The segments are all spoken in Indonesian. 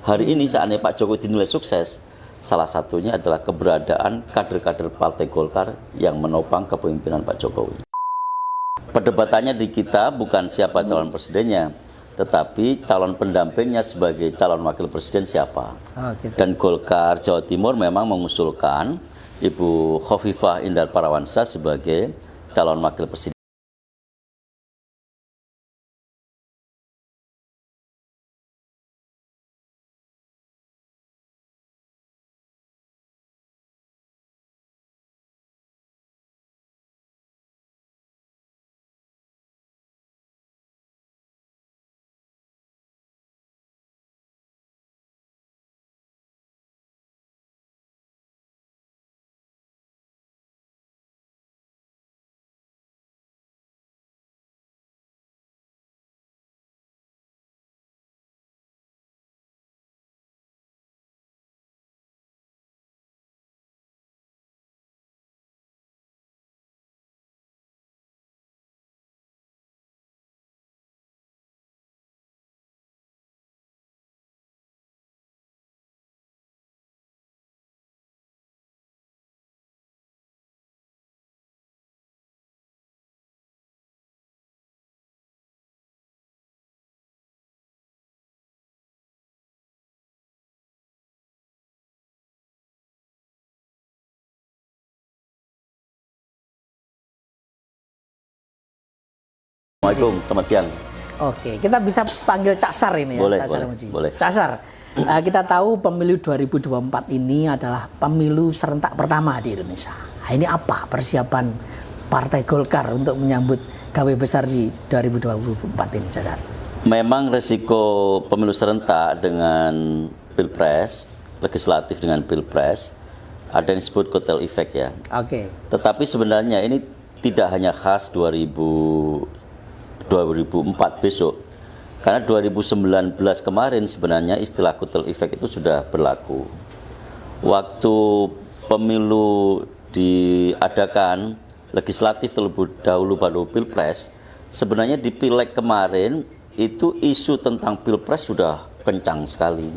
Hari ini seandainya Pak Jokowi dinilai sukses, salah satunya adalah keberadaan kader-kader Partai Golkar yang menopang kepemimpinan Pak Jokowi. Perdebatannya di kita bukan siapa calon presidennya, tetapi calon pendampingnya sebagai calon wakil presiden siapa. Dan Golkar Jawa Timur memang mengusulkan Ibu Khofifah Indar Parawansa sebagai calon wakil presiden. Assalamualaikum, selamat siang. Oke, kita bisa panggil Cak Sar ini ya, boleh, Cak Sar boleh. Cak Sar, kita tahu pemilu 2024 ini adalah pemilu serentak pertama di Indonesia. Nah, ini apa persiapan Partai Golkar untuk menyambut gawe besar di 2024 ini, Cak Sar? Memang resiko pemilu serentak dengan pilpres, legislatif dengan pilpres, ada yang disebut kotel efek ya. Oke. Tetapi sebenarnya ini tidak hanya khas 2004 besok, karena 2019 kemarin sebenarnya istilah kotel efek itu sudah berlaku. Waktu pemilu diadakan legislatif terlebih dahulu baru pilpres, sebenarnya di pileg kemarin itu isu tentang pilpres sudah kencang sekali,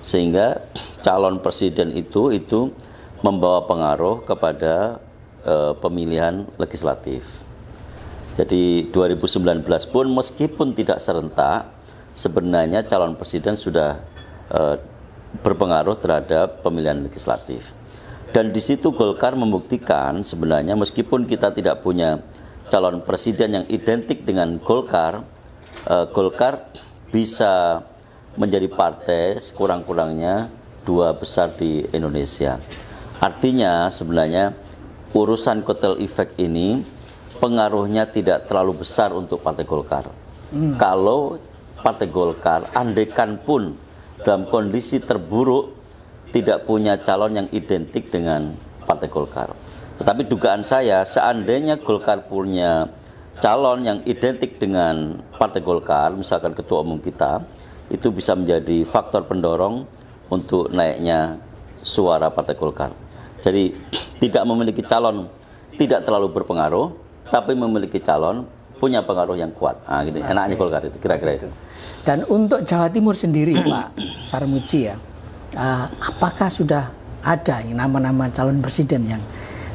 sehingga calon presiden itu membawa pengaruh kepada pemilihan legislatif. Jadi 2019 pun meskipun tidak serentak, sebenarnya calon presiden sudah berpengaruh terhadap pemilihan legislatif. Dan di situ Golkar membuktikan sebenarnya meskipun kita tidak punya calon presiden yang identik dengan Golkar, Golkar bisa menjadi partai sekurang-kurangnya 2 besar di Indonesia. Artinya sebenarnya urusan kotel efek ini pengaruhnya tidak terlalu besar untuk Partai Golkar. Kalau Partai Golkar andaikan pun dalam kondisi terburuk tidak punya calon yang identik dengan Partai Golkar. Tetapi dugaan saya seandainya Golkar punya calon yang identik dengan Partai Golkar, misalkan ketua umum kita, itu bisa menjadi faktor pendorong untuk naiknya suara Partai Golkar. Jadi tidak memiliki calon tidak terlalu berpengaruh, tapi memiliki calon punya pengaruh yang kuat. Nah, gitu. Enaknya Golkar itu kira-kira itu. Dan untuk Jawa Timur sendiri, Pak Sarmuji ya, apakah sudah ada nama-nama calon presiden yang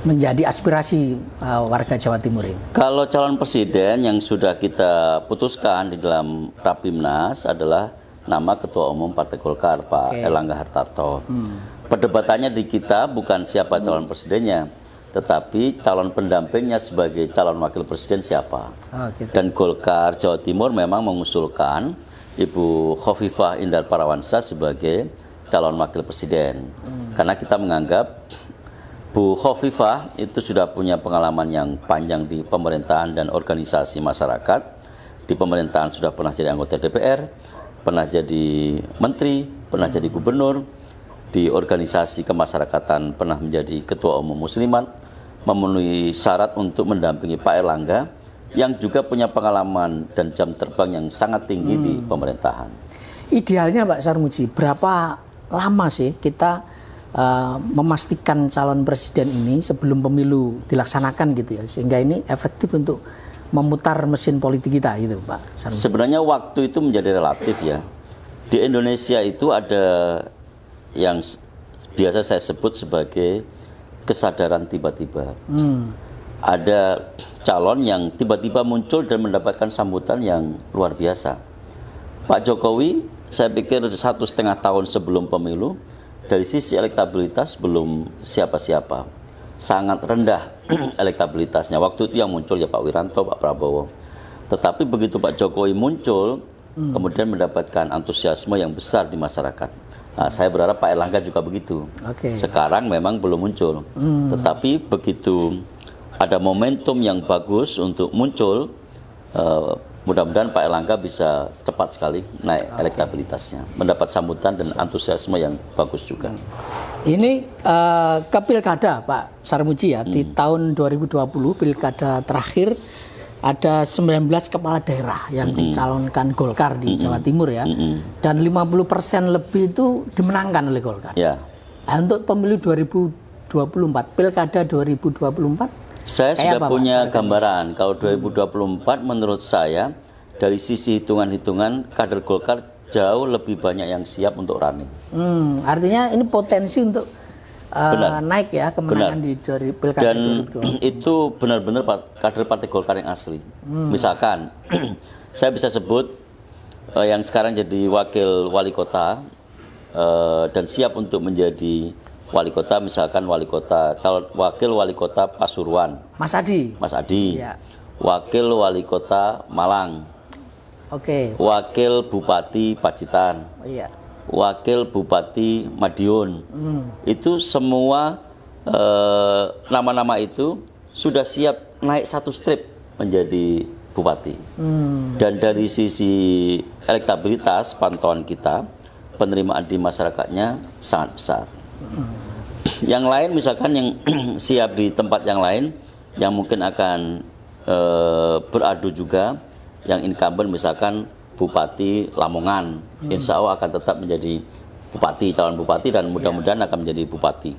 menjadi aspirasi warga Jawa Timur ini? Kalau calon presiden yang sudah kita putuskan di dalam Rapimnas adalah nama Ketua Umum Partai Golkar, Pak Erlangga Hartarto. Perdebatannya di kita bukan siapa calon presidennya, tetapi calon pendampingnya sebagai calon wakil presiden siapa. Dan Golkar Jawa Timur memang mengusulkan Ibu Khofifah Indar Parawansa sebagai calon wakil presiden. Karena kita menganggap Bu Khofifah itu sudah punya pengalaman yang panjang di pemerintahan dan organisasi masyarakat. Di pemerintahan sudah pernah jadi anggota DPR, pernah jadi menteri, pernah jadi gubernur. Di organisasi kemasyarakatan pernah menjadi ketua umum Muslimat, memenuhi syarat untuk mendampingi Pak Erlangga yang juga punya pengalaman dan jam terbang yang sangat tinggi di pemerintahan. Idealnya Pak Sarmuji, berapa lama sih kita memastikan calon presiden ini sebelum pemilu dilaksanakan gitu ya, sehingga ini efektif untuk memutar mesin politik kita gitu Pak Sarmuji? Sebenarnya waktu itu menjadi relatif ya. Di Indonesia itu ada yang biasa saya sebut sebagai kesadaran tiba-tiba. Ada calon yang tiba-tiba muncul dan mendapatkan sambutan yang luar biasa. Pak Jokowi, saya pikir 1,5 tahun sebelum pemilu, dari sisi elektabilitas belum siapa-siapa. Sangat rendah elektabilitasnya. Waktu itu yang muncul ya Pak Wiranto, Pak Prabowo. Tetapi begitu Pak Jokowi muncul, kemudian mendapatkan antusiasme yang besar di masyarakat. Nah, saya berharap Pak Erlangga juga begitu. Sekarang memang belum muncul, tetapi begitu ada momentum yang bagus untuk muncul, mudah-mudahan Pak Erlangga bisa cepat sekali naik elektabilitasnya, mendapat sambutan dan antusiasme yang bagus juga. Ini ke pilkada Pak Sarmuji ya, di tahun 2020 pilkada terakhir ada 19 kepala daerah yang dicalonkan Golkar di Jawa Timur ya, dan 50% lebih itu dimenangkan oleh Golkar. Nah, untuk pemilu 2024, pilkada 2024, saya sudah punya gambaran. Kalau 2024 menurut saya dari sisi hitungan-hitungan kader Golkar jauh lebih banyak yang siap untuk running. Artinya ini potensi untuk naik ya kemenangan di pilkada 2024. Dan itu benar-benar kader Partai Golkar yang asli. Misalkan saya bisa sebut yang sekarang jadi wakil wali kota dan siap untuk menjadi wali kota, misalkan wakil wali kota Pasuruan, Mas Adi, ya. Wakil wali kota Malang, wakil bupati Pacitan, wakil bupati Madiun. Itu semua nama-nama itu sudah siap naik satu strip menjadi bupati. Dan dari sisi elektabilitas pantauan kita, penerimaan di masyarakatnya sangat besar. Yang lain misalkan yang siap di tempat yang lain yang mungkin akan beradu juga, yang incumbent misalkan Bupati Lamongan, insya Allah akan tetap menjadi bupati, calon bupati, dan mudah-mudahan akan menjadi bupati.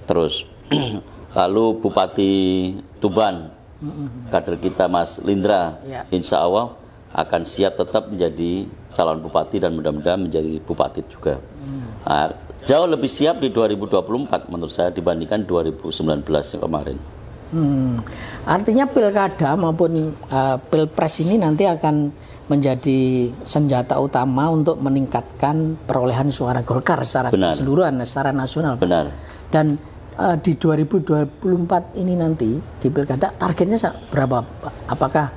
Terus lalu Bupati Tuban, kader kita Mas Lindra, insya Allah akan siap tetap menjadi calon bupati dan mudah-mudahan menjadi bupati juga. Nah, jauh lebih siap di 2024 menurut saya dibandingkan 2019 yang kemarin. Artinya pilkada maupun pilpres ini nanti akan menjadi senjata utama untuk meningkatkan perolehan suara Golkar secara keseluruhan, secara nasional. Dan di 2024 ini nanti di pilkada targetnya berapa Pak? Apakah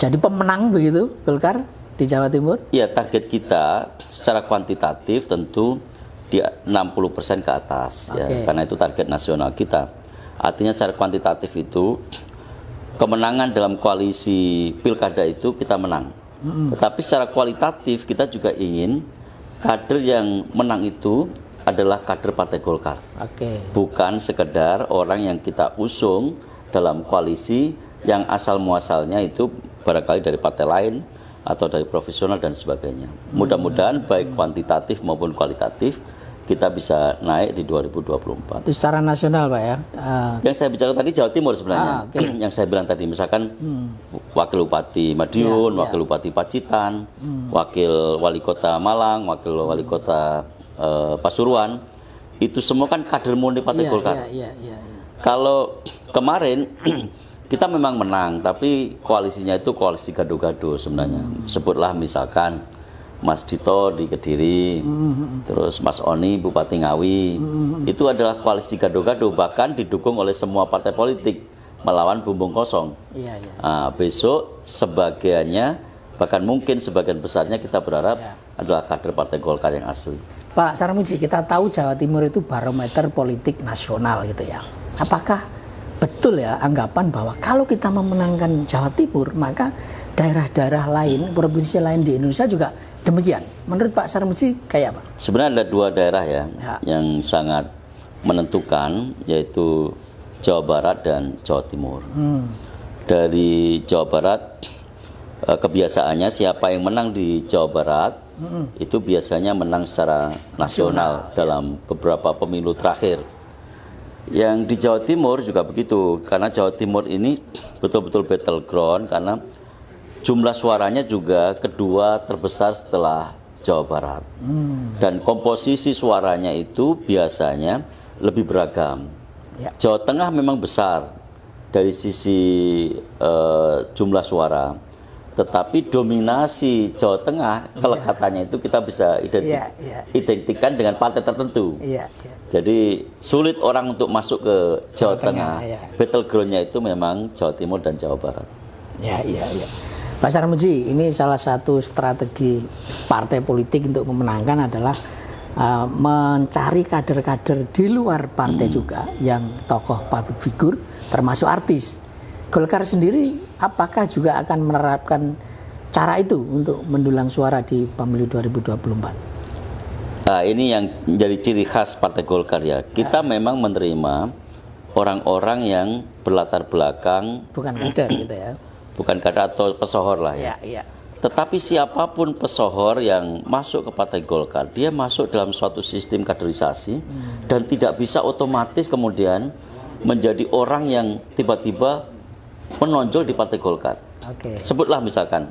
jadi pemenang begitu Golkar di Jawa Timur? Ya, target kita secara kuantitatif tentu di 60% ke atas, ya, karena itu target nasional kita. Artinya secara kuantitatif itu kemenangan dalam koalisi pilkada itu kita menang. Tetapi secara kualitatif kita juga ingin kader yang menang itu adalah kader Partai Golkar. Bukan sekedar orang yang kita usung dalam koalisi yang asal muasalnya itu barangkali dari partai lain atau dari profesional dan sebagainya. Mudah-mudahan baik kuantitatif maupun kualitatif kita bisa naik di 2024. Itu secara nasional Pak ya? Yang saya bicara tadi Jawa Timur sebenarnya. Yang saya bilang tadi misalkan wakil bupati Madiun, wakil bupati Pacitan, wakil wali kota Malang, wakil wali kota Pasuruan, itu semua kan kader murni Partai Golkar. Kalau kemarin kita memang menang, tapi koalisinya itu koalisi gado-gado sebenarnya. Sebutlah misalkan Mas Dito di Kediri, terus Mas Oni Bupati Ngawi, itu adalah koalisi gado-gado, bahkan didukung oleh semua partai politik melawan bumbung kosong. Nah, besok sebagiannya, bahkan mungkin sebagian besarnya kita berharap adalah kader Partai Golkar yang asli. Pak Sarmuji, kita tahu Jawa Timur itu barometer politik nasional gitu ya. Apakah betul ya anggapan bahwa kalau kita memenangkan Jawa Timur, maka daerah-daerah lain, provinsi lain di Indonesia juga demikian? Menurut Pak Sarmuji kayak apa? Sebenarnya ada dua daerah yang sangat menentukan, yaitu Jawa Barat dan Jawa Timur. Dari Jawa Barat, kebiasaannya siapa yang menang di Jawa Barat itu biasanya menang secara nasional dalam beberapa pemilu terakhir. Yang di Jawa Timur juga begitu, karena Jawa Timur ini betul-betul battleground karena jumlah suaranya juga kedua terbesar setelah Jawa Barat. Dan komposisi suaranya itu biasanya lebih beragam. Ya. Jawa Tengah memang besar dari sisi jumlah suara, tetapi dominasi Jawa Tengah kelekatannya itu kita bisa identikan dengan partai tertentu. Jadi sulit orang untuk masuk ke Jawa Tengah. Battlegroundnya itu memang Jawa Timur dan Jawa Barat. Pak Sarmuji, ini salah satu strategi partai politik untuk memenangkan adalah mencari kader-kader di luar partai juga yang tokoh public figure termasuk artis. Golkar sendiri apakah juga akan menerapkan cara itu untuk mendulang suara di pemilu 2024? Nah, ini yang menjadi ciri khas Partai Golkar ya. Kita memang menerima orang-orang yang berlatar belakang bukan kader gitu ya. Bukan kader atau pesohor lah ya. Tetapi siapapun pesohor yang masuk ke Partai Golkar, dia masuk dalam suatu sistem kaderisasi dan tidak bisa otomatis kemudian menjadi orang yang tiba-tiba menonjol di Partai Golkar. Sebutlah misalkan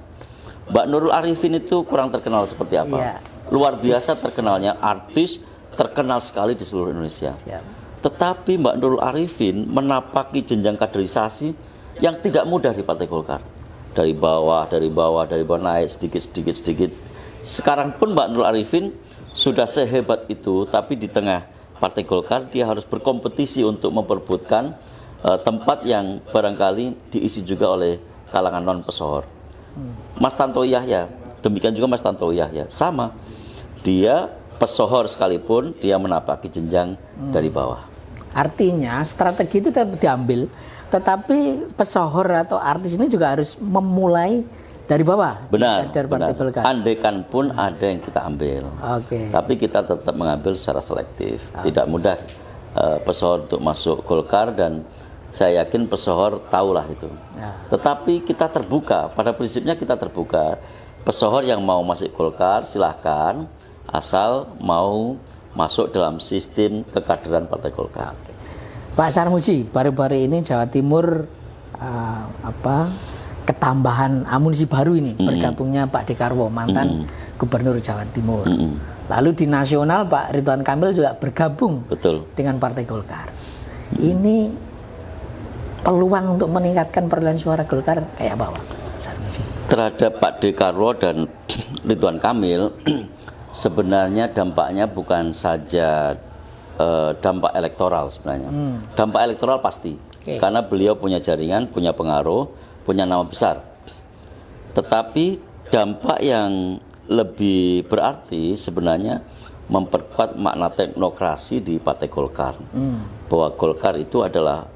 Mbak Nurul Arifin itu kurang terkenal seperti apa? Luar biasa terkenalnya, artis terkenal sekali di seluruh Indonesia. Tetapi Mbak Nurul Arifin menapaki jenjang kaderisasi yang tidak mudah di Partai Golkar. Dari bawah naik sedikit. Sekarang pun Mbak Nurul Arifin sudah sehebat itu, tapi di tengah Partai Golkar dia harus berkompetisi untuk memperebutkan tempat yang barangkali diisi juga oleh kalangan non pesohor. Mas Tantowi Yahya, demikian juga Mas Tantowi Yahya, sama. Dia pesohor sekalipun dia menapaki jenjang dari bawah. Artinya strategi itu tetap diambil, tetapi pesohor atau artis ini juga harus memulai dari bawah. Benar. Andaikan pun ada yang kita ambil, tapi kita tetap mengambil secara selektif. Tidak mudah pesohor untuk masuk Golkar, dan saya yakin pesohor tahulah itu. Tetapi kita terbuka, pada prinsipnya kita terbuka. Pesohor yang mau masuk Golkar silahkan, asal mau masuk dalam sistem kekaderan Partai Golkar. Pak Sarmuji, baru-baru ini Jawa Timur ketambahan amunisi baru ini, bergabungnya Pak Dekarwo, mantan Gubernur Jawa Timur. Lalu di nasional Pak Ridwan Kamil juga bergabung dengan Partai Golkar. Ini peluang untuk meningkatkan perolehan suara Golkar kayak apa, Pak Sarmuji? Terhadap Pak Dekarwo dan Ridwan Kamil, sebenarnya dampaknya bukan saja dampak elektoral sebenarnya. Dampak elektoral pasti, karena beliau punya jaringan, punya pengaruh, punya nama besar. Tetapi dampak yang lebih berarti sebenarnya memperkuat makna teknokrasi di Partai Golkar. Bahwa Golkar itu adalah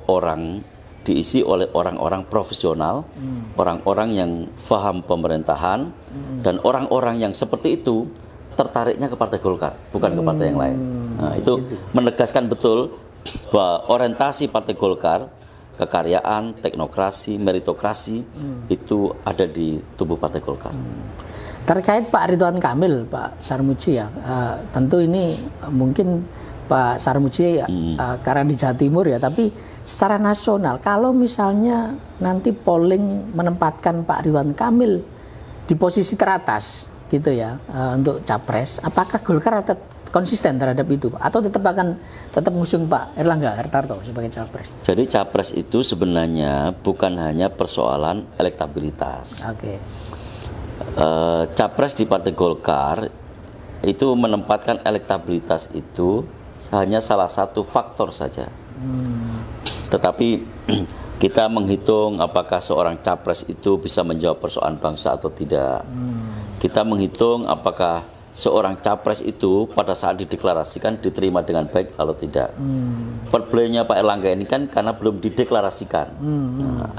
diisi oleh orang-orang profesional, orang-orang yang paham pemerintahan, dan orang-orang yang seperti itu tertariknya ke Partai Golkar, bukan ke partai yang lain. Nah, itu menegaskan betul bahwa orientasi Partai Golkar, kekaryaan, teknokrasi, meritokrasi itu ada di tubuh Partai Golkar. Terkait Pak Ridwan Kamil, Pak Sarmuji ya, tentu ini mungkin Pak Sarmuji karena di Jawa Timur ya, tapi secara nasional kalau misalnya nanti polling menempatkan Pak Ridwan Kamil di posisi teratas gitu ya untuk capres, apakah Golkar tetap konsisten terhadap itu atau tetap mengusung Pak Erlangga Hartarto sebagai capres? Jadi capres itu sebenarnya bukan hanya persoalan elektabilitas. Capres di Partai Golkar itu menempatkan elektabilitas itu hanya salah satu faktor saja. Tetapi kita menghitung apakah seorang capres itu bisa menjawab persoalan bangsa atau tidak. Kita menghitung apakah seorang capres itu pada saat dideklarasikan diterima dengan baik atau tidak. Problemnya Pak Erlangga ini kan karena belum dideklarasikan.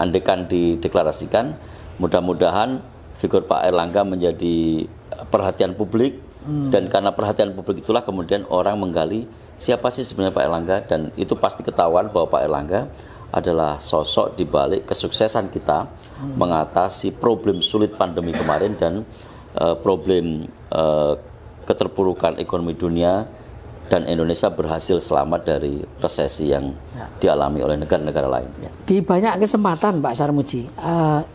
Andaikan dideklarasikan, mudah-mudahan figur Pak Erlangga menjadi perhatian publik, dan karena perhatian publik itulah kemudian orang menggali siapa sih sebenarnya Pak Erlangga, dan itu pasti ketahuan bahwa Pak Erlangga adalah sosok di balik kesuksesan kita mengatasi problem sulit pandemi kemarin dan problem keterpurukan ekonomi dunia, dan Indonesia berhasil selamat dari resesi yang dialami oleh negara-negara lain. Di banyak kesempatan Pak Sarmuji,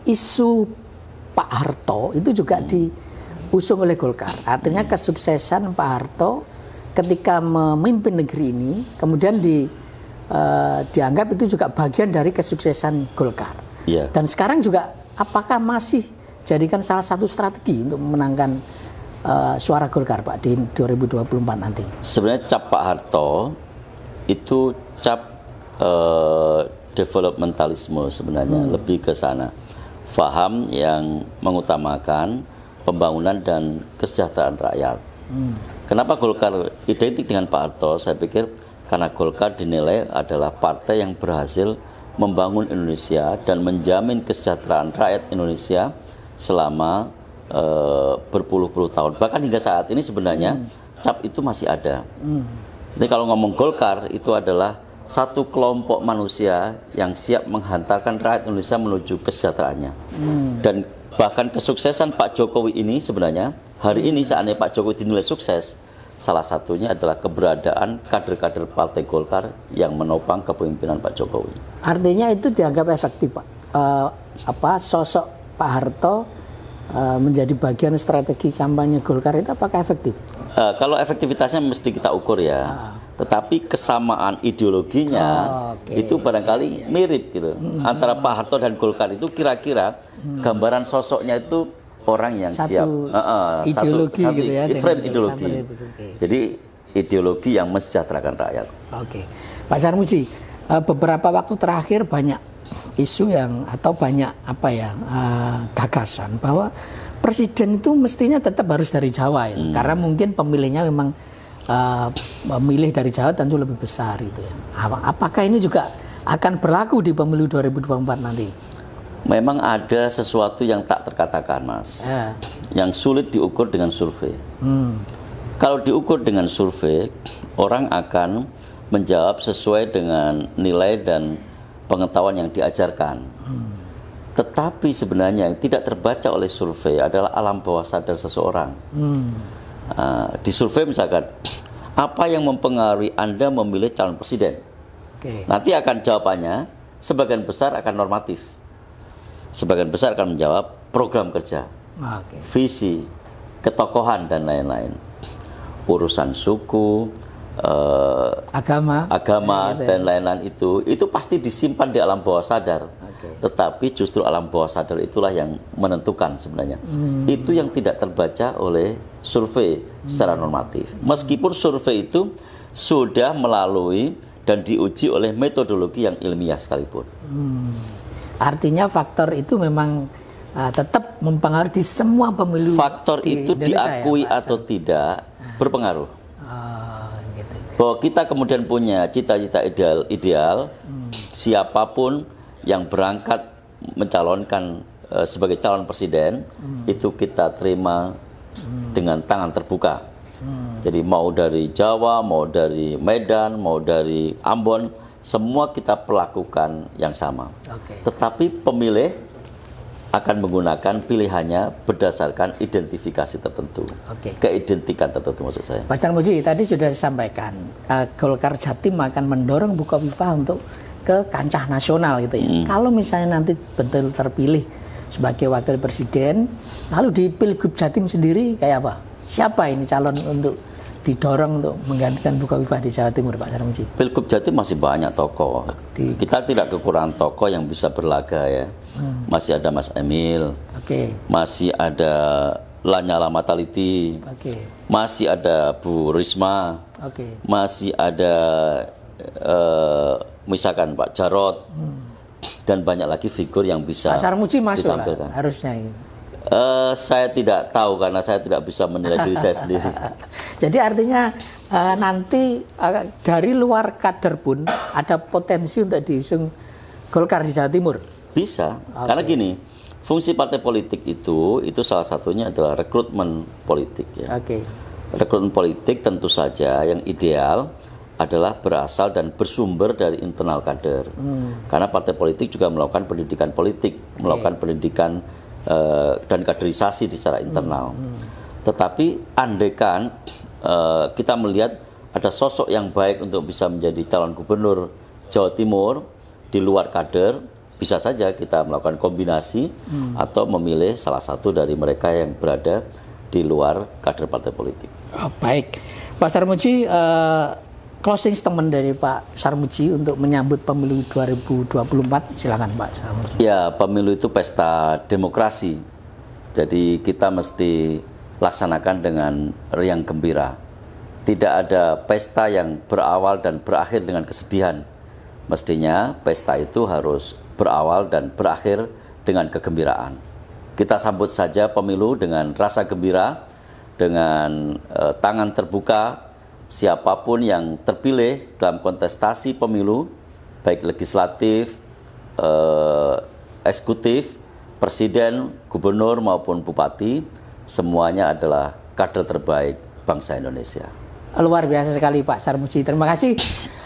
isu Pak Harto itu juga diusung oleh Golkar. Artinya kesuksesan Pak Harto ketika memimpin negeri ini kemudian dianggap itu juga bagian dari kesuksesan Golkar. Iya. Dan sekarang juga apakah masih jadikan salah satu strategi untuk memenangkan suara Golkar Pak di 2024 nanti? Sebenarnya cap Pak Harto itu cap developmentalisme sebenarnya, lebih ke sana. Faham yang mengutamakan pembangunan dan kesejahteraan rakyat. Kenapa Golkar identik dengan Pak Harto? Saya pikir karena Golkar dinilai adalah partai yang berhasil membangun Indonesia dan menjamin kesejahteraan rakyat Indonesia selama berpuluh-puluh tahun. Bahkan hingga saat ini sebenarnya cap itu masih ada. Jadi kalau ngomong Golkar itu adalah satu kelompok manusia yang siap menghantarkan rakyat Indonesia menuju kesejahteraannya. Dan bahkan kesuksesan Pak Jokowi ini sebenarnya hari ini saatnya Pak Jokowi dinilai sukses, salah satunya adalah keberadaan kader-kader Partai Golkar yang menopang kepemimpinan Pak Jokowi. Artinya itu dianggap efektif Pak. Sosok Pak Harto menjadi bagian strategi kampanye Golkar itu apakah efektif? Kalau efektivitasnya mesti kita ukur ya. Tetapi kesamaan ideologinya itu barangkali mirip gitu. Antara Pak Harto dan Golkar itu kira-kira gambaran sosoknya itu orang yang siap ideologi satu gitu ya, frame ideologi. Jadi ideologi yang mensejahterakan rakyat. Oke. Pak Sarmuji, beberapa waktu terakhir banyak isu yang atau banyak gagasan bahwa presiden itu mestinya tetap harus dari Jawa ya. Karena mungkin pemilihnya memang memilih dari Jawa tentu lebih besar itu ya. Apakah ini juga akan berlaku di pemilu 2024 nanti? Memang ada sesuatu yang tak terkatakan, Mas. Yang sulit diukur dengan survei. Kalau diukur dengan survei, orang akan menjawab sesuai dengan nilai dan pengetahuan yang diajarkan. Tetapi sebenarnya yang tidak terbaca oleh survei adalah alam bawah sadar seseorang. Di survei misalkan, apa yang mempengaruhi Anda memilih calon presiden? Nanti akan jawabannya, sebagian besar akan normatif. Sebagian besar akan menjawab program kerja, visi, ketokohan, dan lain-lain. Urusan suku, agama dan lain-lain itu pasti disimpan di alam bawah sadar. Tetapi justru alam bawah sadar itulah yang menentukan sebenarnya. Itu yang tidak terbaca oleh survei secara normatif. Meskipun survei itu sudah melalui dan diuji oleh metodologi yang ilmiah sekalipun. Artinya faktor itu memang tetap mempengaruhi di semua pemilu. Faktor itu diakui ya, atau tidak berpengaruh. Bahwa kita kemudian punya cita-cita ideal, siapapun yang berangkat mencalonkan sebagai calon presiden, itu kita terima dengan tangan terbuka. Jadi mau dari Jawa, mau dari Medan, mau dari Ambon, semua kita perlakukan yang sama. Tetapi pemilih akan menggunakan pilihannya berdasarkan identifikasi tertentu, keidentikan tertentu maksud saya. Pak Sarmuji, tadi sudah disampaikan Golkar Jatim akan mendorong Bukofifa untuk ke kancah nasional gitu ya. Kalau misalnya nanti betul terpilih sebagai wakil presiden, lalu di Pilgub Jatim sendiri kayak apa? Siapa ini calon untuk didorong untuk menggantikan Bukofifa di Jawa Timur, Pak Sarmuji? Pilgub Jatim masih banyak tokoh. Kita tidak kekurangan tokoh yang bisa berlaga ya. Masih ada Mas Emil, masih ada Lanyala Mataliti, masih ada Bu Risma, masih ada misalkan Pak Jarod, dan banyak lagi figur yang bisa Pak Sarmuji masuk ditampilkan. Lah, harusnya ini. Saya tidak tahu karena saya tidak bisa menilai diri saya sendiri. Jadi artinya nanti dari luar kader pun ada potensi untuk diusung Golkar di Jawa Timur. Bisa, karena gini, fungsi partai politik itu salah satunya adalah rekrutmen politik ya. Rekrutmen politik tentu saja yang ideal adalah berasal dan bersumber dari internal kader. Karena partai politik juga melakukan pendidikan politik, melakukan pendidikan dan kaderisasi di secara internal. Tetapi andaikan kita melihat ada sosok yang baik untuk bisa menjadi calon gubernur Jawa Timur di luar kader, bisa saja kita melakukan kombinasi atau memilih salah satu dari mereka yang berada di luar kader partai politik. Oh, baik, Pak Sarmuji, closing statement dari Pak Sarmuji untuk menyambut pemilu 2024, silakan Pak Sarmuji. Ya, pemilu itu pesta demokrasi, jadi kita mesti laksanakan dengan riang gembira. Tidak ada pesta yang berawal dan berakhir dengan kesedihan. Mestinya pesta itu harus berawal dan berakhir dengan kegembiraan. Kita sambut saja pemilu dengan rasa gembira, dengan tangan terbuka. Siapapun yang terpilih dalam kontestasi pemilu, baik legislatif, eksekutif, presiden, gubernur maupun bupati, semuanya adalah kader terbaik bangsa Indonesia. Luar biasa sekali Pak Sarmuji. Terima kasih.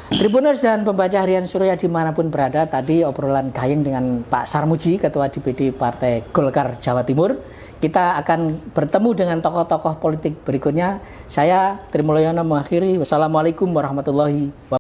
Tribuners dan pembaca harian Surya dimanapun berada, tadi obrolan gayeng dengan Pak Sarmuji, Ketua DPD Partai Golkar Jawa Timur. Kita akan bertemu dengan tokoh-tokoh politik berikutnya. Saya Trimulyono mengakhiri. Wassalamualaikum warahmatullahi wabarakatuh.